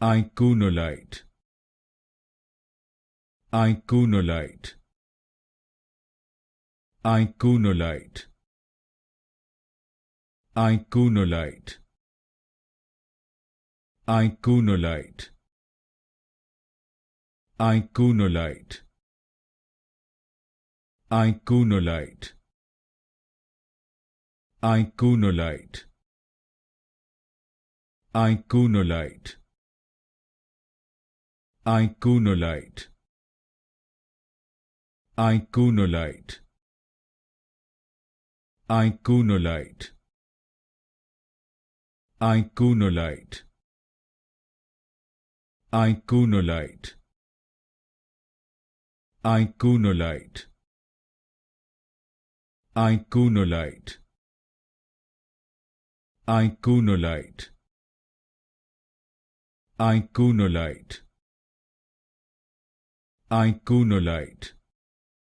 Ikunolite. Ikunolite. Ikunolite. Ikunolite. Ikunolite. Ikunolite. Ikunolite. Ikunolite. Ikunolite. Ikunolite. Ikunolite. Ikunolite. Ikunolite. Ikunolite. Ikunolite. Ikunolite. Ikunolite. Ikunolite. Ikunolite.